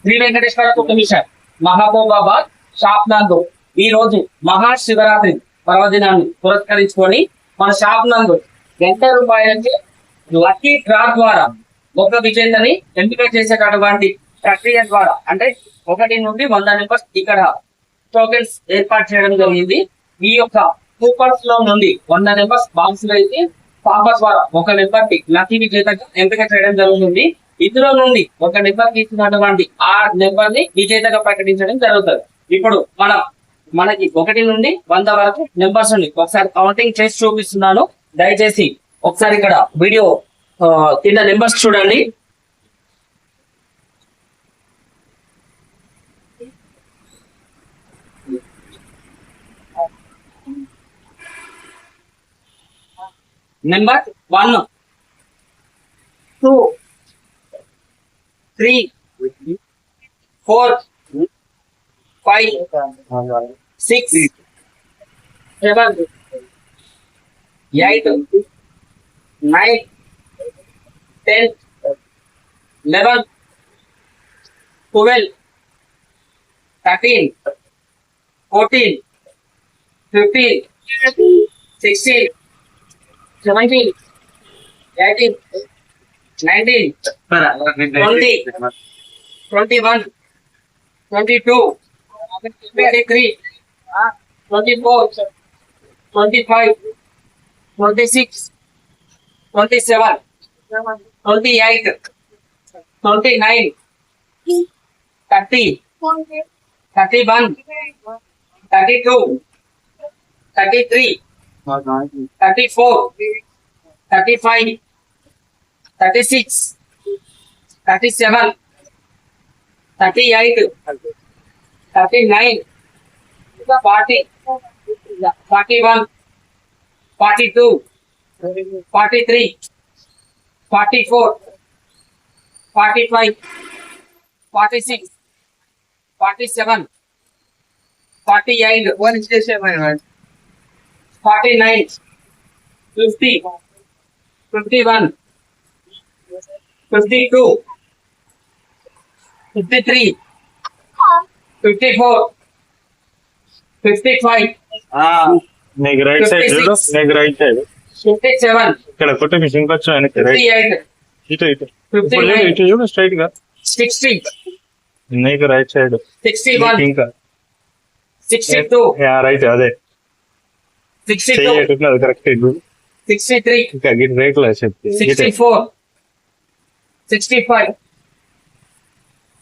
Shri Venkateswara machine Mahabubabad shop నందు ఈ రోజు మహాశివరాత్రి పర్వదినాన్ని పురస్కరించుకొని మన షాప్ నందు ₹20 లక్కీ డ్రా ద్వారా ఒక విజేతని ఎంపిక చేసేటటువంటి ప్రక్రియ ద్వారా అంటే 1 నుండి 100 నెంబర్స్ ఇక్కడ టోకెన్స్ ఏర్పాటు చేయడం జరిగింది. ఈ యొక్క కూపన్స్ లో నుండి 100 నెంబర్స్ బాక్స్ వేసి పాపస్ ద్వారా ఒక నెంబర్ కి లక్కీ విజేతగా ఎంపిక చేయడం జరుగుతుంది. ఇందులో నుండి ఒక నెంబర్ తీసుకున్నటువంటి ఆ నెంబర్ ని విజేతగా ప్రకటించడం జరుగుతుంది. ఇప్పుడు మనకి 1 నుండి 100 వరకు నెంబర్స్ ఉంది. ఒకసారి కౌంటింగ్ చేసి చూపిస్తున్నాను. దయచేసి ఒకసారి ఇక్కడ వీడియో కింద నెంబర్స్ చూడండి. నెంబర్ 1, 2, 3, 4, 5, 6, 7, 8, 9, 10, 11, 12, 13, 14, 15, 16, 17, 18, 19, 20, 21, 22, 23, 24, 25, 26, 27, 28, 29, 30, 31, 32, 33, 34, 35, 36, 37, 38, 39, 40, 41, 42, 43, 44, 45, 46, 47, 48, 49, 50, 51, 52, 53, 54, 55, నీకు రైట్ సైడ్ చూడు, నీకు రైట్ సైడ్ 57, ఇక్కడ కొట్టే మిషన్ కొంచెం వెనక్కి రైట్ 58, ఇటు ఇటు ఇటు చూడు స్ట్రైట్ గా 60, నీకు రైట్ సైడ్ 61, ఇంకా 62, రైట్ అదే 62, అది కరెక్ట్ 63, ఇంకా గిట్ రైట్ లో చెప్పి 64, 65,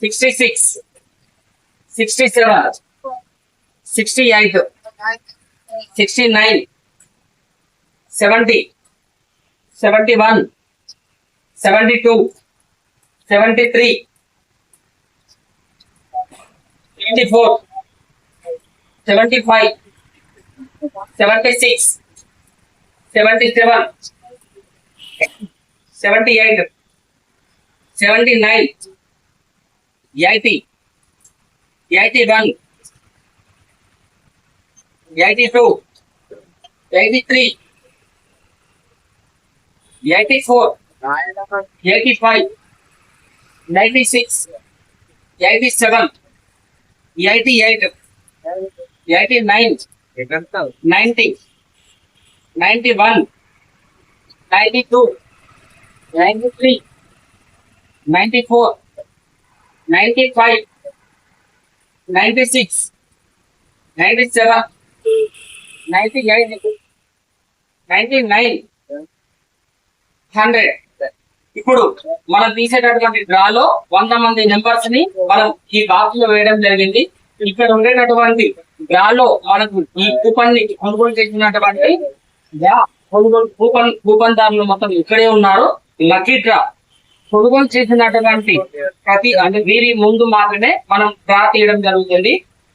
66, 67, 68, 69, 70, 71, 72, 73, 74, 75, 76, 77, 78, 79, 80, 81, 82, 83, 84, 85, 96, 87, 88, 89, 90, 91, 92, 93, 94, 95, 96, 97, 98, 99, 100. ఇప్పుడు మనం తీసేటటువంటి డ్రాలో 100 మంది నెంబర్స్ ని మనం ఈ బాక్స్ లో వేయడం జరిగింది. ఇక్కడ ఉండేటటువంటి డ్రాలో మనకు ఈ కూపన్ ని కొనుగోలు చేసినటువంటి కూపన్ దారులు మొత్తం ఇక్కడే ఉన్నారు. లక్కీ డ్రా కొనుగోలు చేసినటువంటి ప్రతి అంటే వీరి ముందు మాత్రమే మనం డ్రా తీయడం జరుగుతుంది.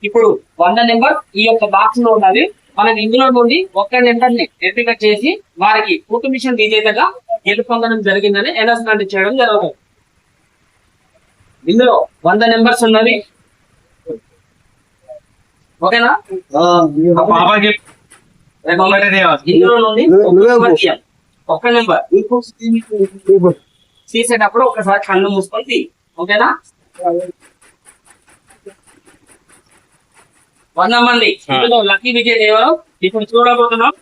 ఇప్పుడు 100 నెంబర్ ఈ యొక్క బాక్స్ లో ఉన్నది. మనం ఇందులో నుండి ఒక్క నెంబర్ ని ఎంపిక చేసి వారికి కూటు మిషన్ విజేతగా గెలుపొందడం జరిగిందని అనౌన్స్మెంట్ చేయడం జరుగుతుంది. ఇందులో 100 నెంబర్స్ ఉన్నవి. ఓకేనా? ఇందులో నుండి ఒక్క నెంబర్ తీసేటప్పుడు ఒకసారి కళ్ళు మూసుకొని ఓకేనా? మంది ఇందులో లక్కీ విజయ్ దేవరం ఇప్పుడు చూడబోతున్నాం.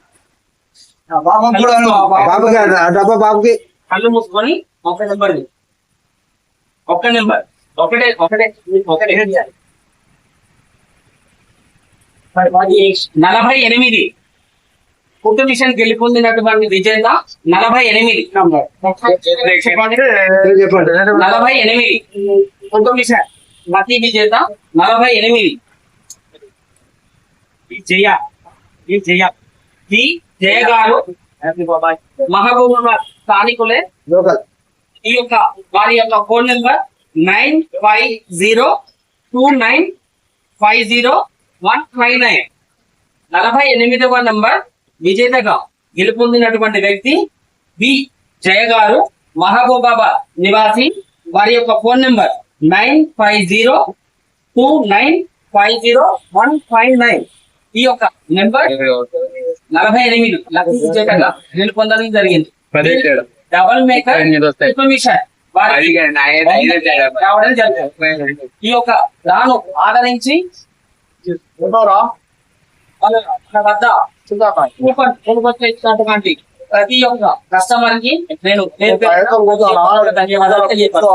బాబుకి కళ్ళు మూసుకొని ఒక నెంబర్ ఒకటే ఒకటే ఒకటే 48 కుట్టు మిషన్ గెలుపొందినటువంటి విజేత 48 48 కుట్టు మిషన్ లక్కీ విజేత 48 జయ గారు మహబూబాబాద్ స్థానికులే. ఈ యొక్క వారి యొక్క ఫోన్ నెంబర్ 9502950159. 48వ నంబర్ విజేతగా గెలుపొందినటువంటి వ్యక్తి బి జయ గారు మహబూబాబాద్ నివాసి. వారి యొక్క ఫోన్ నెంబర్ 9502950159. ఈ యొక్క నెంబర్ 48 లక్ష విజేతగా గెలుపొందడం జరిగింది. డబల్ మేకర్ ఇన్ఫర్మేషన్ రావడం జరిగింది. ఈ యొక్క రాను ఆదరించి మన వద్ద కూపన్ కొనుగోలు చేసినటువంటి ప్రతి ఒక్క కస్టమర్ కి నేను ధన్యవాదాలు తెలియజేస్తాను.